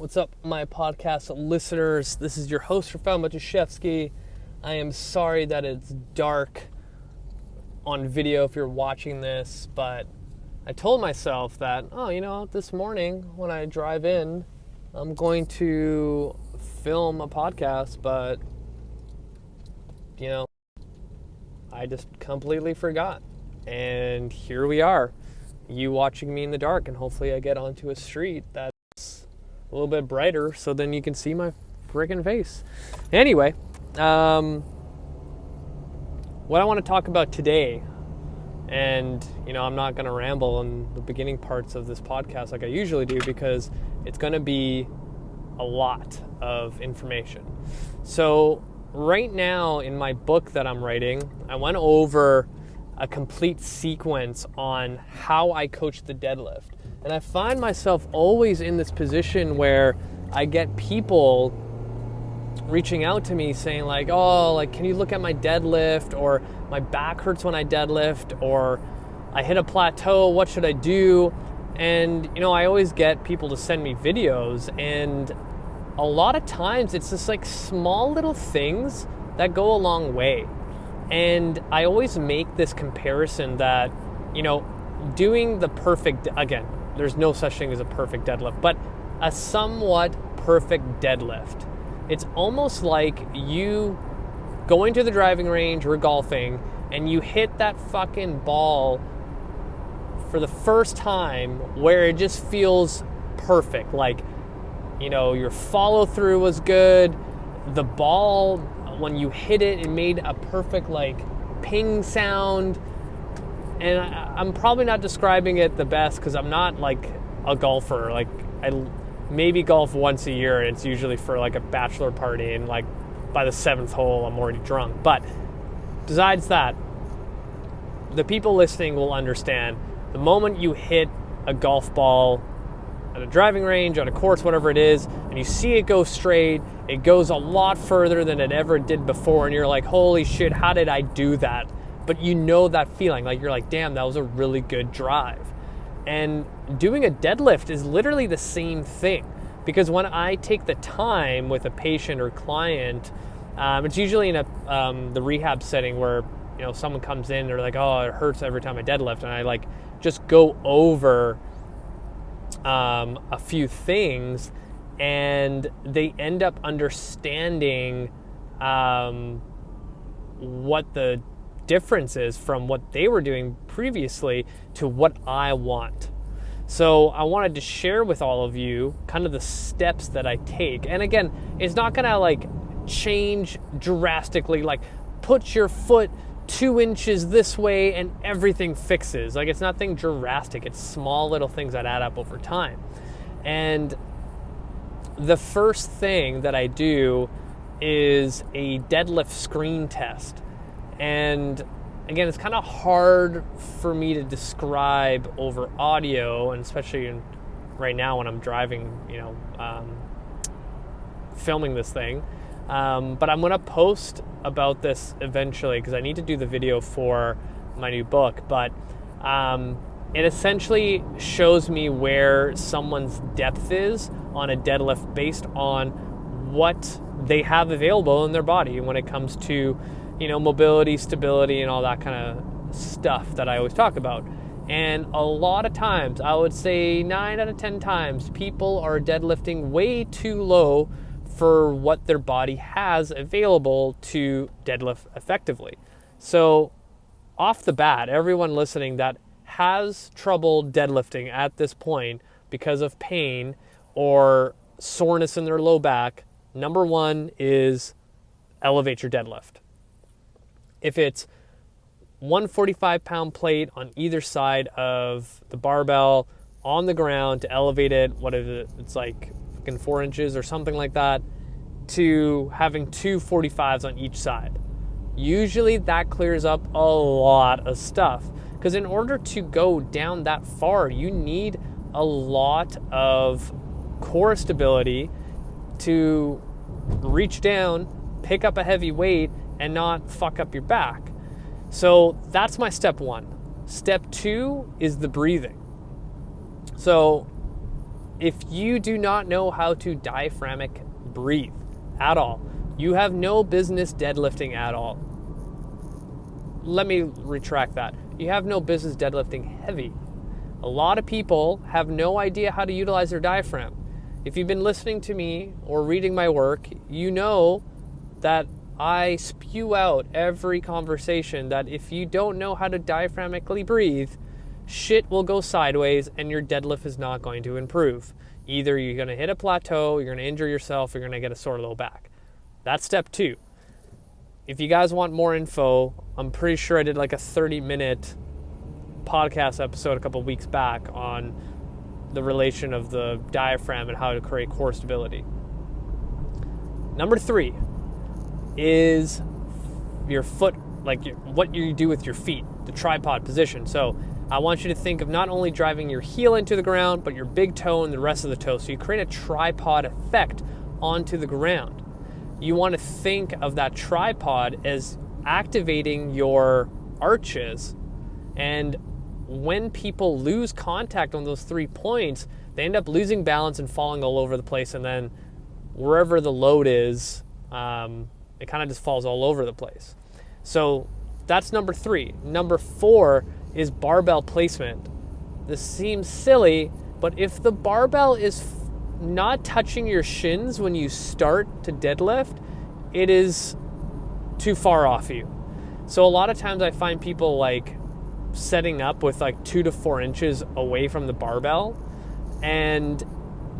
What's up, my podcast listeners? This is your host, Rafał Matuszewski. I am sorry that it's dark on video if you're watching this, but I told myself that, this morning when I drive in, I'm going to film a podcast, but, I just completely forgot. And here we are, you watching me in the dark, and hopefully I get onto a street that's a little bit brighter so then you can see my freaking face. Anyway, what I want to talk about today, and I'm not going to ramble in the beginning parts of this podcast like I usually do because it's going to be a lot of information. So right now in my book that I'm writing, I went over a complete sequence on how I coach the deadlift. And I find myself always in this position where I get people reaching out to me saying can you look at my deadlift, or my back hurts when I deadlift, or I hit a plateau, what should I do? And, I always get people to send me videos, and a lot of times it's just small little things that go a long way. And I always make this comparison that, doing the perfect, again, there's no such thing as a perfect deadlift, but a somewhat perfect deadlift. It's almost like you going to the driving range or golfing and you hit that fucking ball for the first time where it just feels perfect. Your follow through was good. The ball, when you hit it, it made a perfect ping sound. And I'm probably not describing it the best because I'm not a golfer. I maybe golf once a year, and it's usually for a bachelor party, and by the 7th hole I'm already drunk. But besides that, the people listening will understand the moment you hit a golf ball at a driving range, on a course, whatever it is, and you see it go straight, it goes a lot further than it ever did before, and you're like, holy shit, how did I do that? But you know that feeling, you're like, damn, that was a really good drive. And doing a deadlift is literally the same thing, because when I take the time with a patient or client, it's usually in the rehab setting where someone comes in, they're like, oh, it hurts every time I deadlift, and I just go over a few things, and they end up understanding what the difference is from what they were doing previously to what I want. So I wanted to share with all of you kind of the steps that I take. And again, it's not gonna change drastically, put your foot 2 inches this way and everything fixes. It's nothing drastic. It's small little things that add up over time. And the first thing that I do is a deadlift screen test. And again, it's kind of hard for me to describe over audio, and especially right now when I'm driving, filming this thing. But I'm going to post about this eventually because I need to do the video for my new book. But it essentially shows me where someone's depth is on a deadlift based on what they have available in their body when it comes to mobility, stability, and all that kind of stuff that I always talk about. And a lot of times, I would say 9 out of 10 times, people are deadlifting way too low for what their body has available to deadlift effectively. So off the bat, everyone listening that has trouble deadlifting at this point because of pain or soreness in their low back, number one is elevate your deadlift. If it's 145-pound plate on either side of the barbell on the ground to elevate it, what is it? It's 4 inches or something like that, to having 2 45s on each side. Usually that clears up a lot of stuff, because in order to go down that far, you need a lot of core stability to reach down, pick up a heavy weight, and not fuck up your back. So that's my step one. Step two is the breathing. So if you do not know how to diaphragmic breathe at all, you have no business deadlifting at all. Let me retract that. You have no business deadlifting heavy. A lot of people have no idea how to utilize their diaphragm. If you've been listening to me or reading my work, you know that I spew out every conversation that if you don't know how to diaphragmically breathe, shit will go sideways and your deadlift is not going to improve. Either you're going to hit a plateau, you're going to injure yourself, you're going to get a sore low back. That's step 2. If you guys want more info, I'm pretty sure I did like a 30-minute podcast episode a couple weeks back on the relation of the diaphragm and how to create core stability. Number 3 is your foot, like what you do with your feet, the tripod position. So I want you to think of not only driving your heel into the ground, but your big toe and the rest of the toe. So you create a tripod effect onto the ground. You want to think of that tripod as activating your arches. And when people lose contact on those 3 points, they end up losing balance and falling all over the place. And then wherever the load is, it kind of just falls all over the place. So that's number 3. Number 4 is barbell placement. This seems silly, but if the barbell is not touching your shins when you start to deadlift, it is too far off you. So a lot of times I find people like setting up with like 2 to 4 inches away from the barbell, and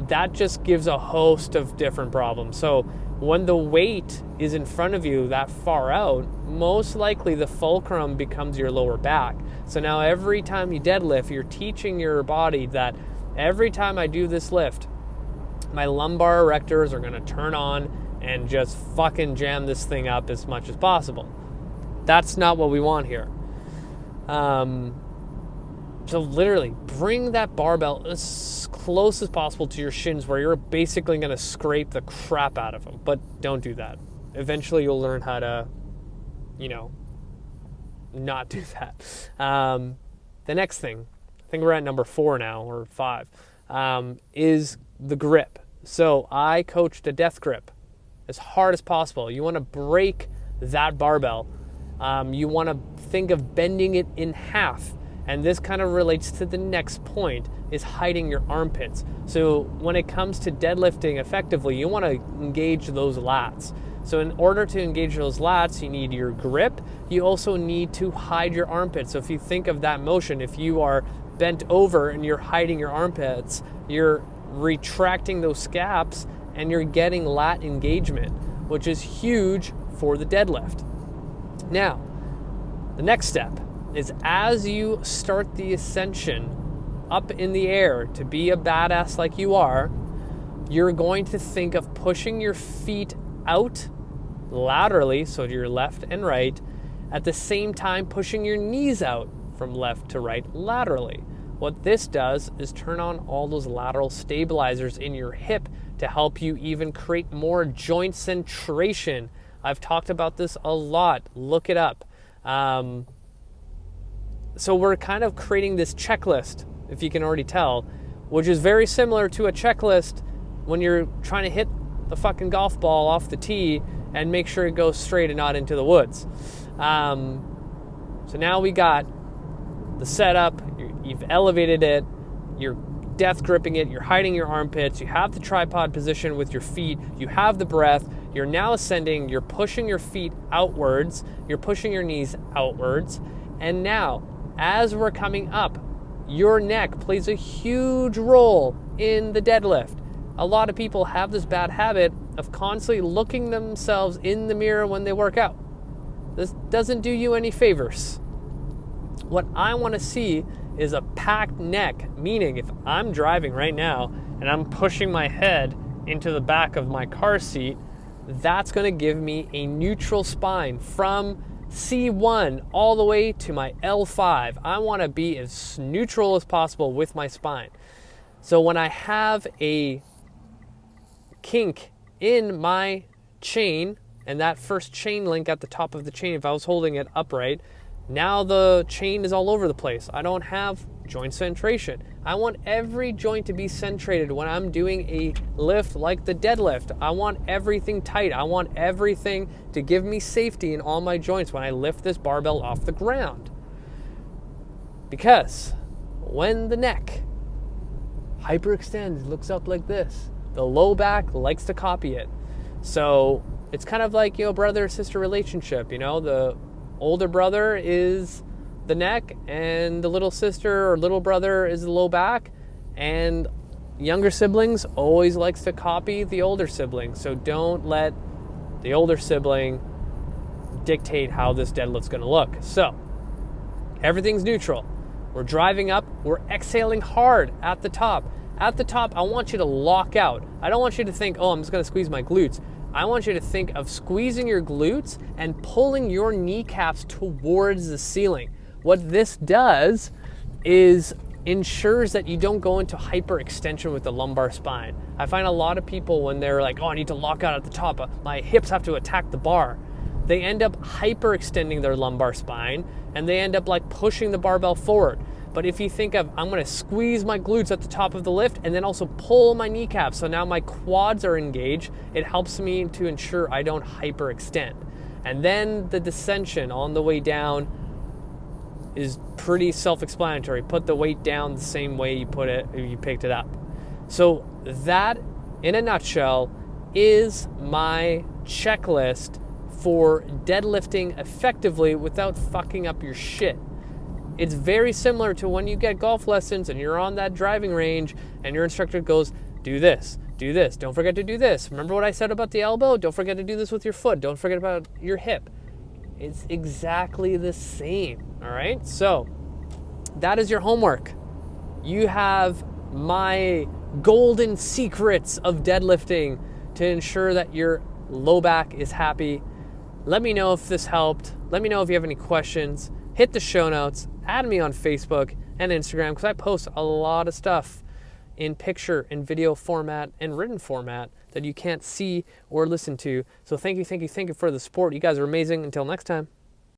that just gives a host of different problems. So when the weight is in front of you that far out, most likely the fulcrum becomes your lower back. So now every time you deadlift, you're teaching your body that every time I do this lift, my lumbar erectors are going to turn on and just fucking jam this thing up as much as possible. That's not what we want here. So literally bring that barbell as close as possible to your shins where you're basically going to scrape the crap out of them. But don't do that. Eventually you'll learn how to, not do that. The next thing, I think we're at number 4 now, or 5, is the grip. So I coached a death grip as hard as possible. You want to break that barbell. You want to think of bending it in half. And this kind of relates to the next point, is hiding your armpits. So when it comes to deadlifting effectively, you want to engage those lats. So in order to engage those lats, you need your grip. You also need to hide your armpits. So if you think of that motion, if you are bent over and you're hiding your armpits, you're retracting those scaps and you're getting lat engagement, which is huge for the deadlift. Now, the next step is as you start the ascension up in the air to be a badass like you are, you're going to think of pushing your feet out laterally, so to your left and right, at the same time pushing your knees out from left to right laterally. What this does is turn on all those lateral stabilizers in your hip to help you even create more joint centration. I've talked about this a lot. Look it up. So we're kind of creating this checklist, if you can already tell, which is very similar to a checklist when you're trying to hit the fucking golf ball off the tee and make sure it goes straight and not into the woods. So now we got the setup, you've elevated it, you're death gripping it, you're hiding your armpits, you have the tripod position with your feet, you have the breath, you're now ascending, you're pushing your feet outwards, you're pushing your knees outwards, and now, as we're coming up, your neck plays a huge role in the deadlift. A lot of people have this bad habit of constantly looking themselves in the mirror when they work out. This doesn't do you any favors. What I want to see is a packed neck, meaning if I'm driving right now and I'm pushing my head into the back of my car seat, that's going to give me a neutral spine from C1 all the way to my L5. I want to be as neutral as possible with my spine. So when I have a kink in my chain, and that first chain link at the top of the chain, if I was holding it upright, now the chain is all over the place. I don't have joint centration. I want every joint to be centrated when I'm doing a lift like the deadlift. I want everything tight. I want everything to give me safety in all my joints when I lift this barbell off the ground. Because when the neck hyperextends, looks up like this, the low back likes to copy it. So it's kind of like, brother-sister relationship. The older brother is the neck, and the little sister or little brother is the low back, and younger siblings always likes to copy the older sibling. So don't let the older sibling dictate how this deadlift's going to look. So everything's neutral. We're driving up, we're exhaling hard at the top. At the top, I want you to lock out. I don't want you to think, I'm just going to squeeze my glutes. I want you to think of squeezing your glutes and pulling your kneecaps towards the ceiling. What this does is ensures that you don't go into hyperextension with the lumbar spine. I find a lot of people, when they're like, I need to lock out at the top, my hips have to attack the bar, they end up hyperextending their lumbar spine, and they end up like pushing the barbell forward. But if you think of, I'm going to squeeze my glutes at the top of the lift and then also pull my kneecaps, so now my quads are engaged, it helps me to ensure I don't hyperextend. And then the descension on the way down is pretty self-explanatory. Put the weight down the same way you picked it up. So that, in a nutshell, is my checklist for deadlifting effectively without fucking up your shit. It's very similar to when you get golf lessons and you're on that driving range and your instructor goes, do this, don't forget to do this. Remember what I said about the elbow? Don't forget to do this with your foot. Don't forget about your hip. It's exactly the same, all right? So that is your homework. You have my golden secrets of deadlifting to ensure that your low back is happy. Let me know if this helped. Let me know if you have any questions. Hit the show notes. Add me on Facebook and Instagram, because I post a lot of stuff in picture and video format and written format that you can't see or listen to. So thank you for the support. You guys are amazing. Until next time.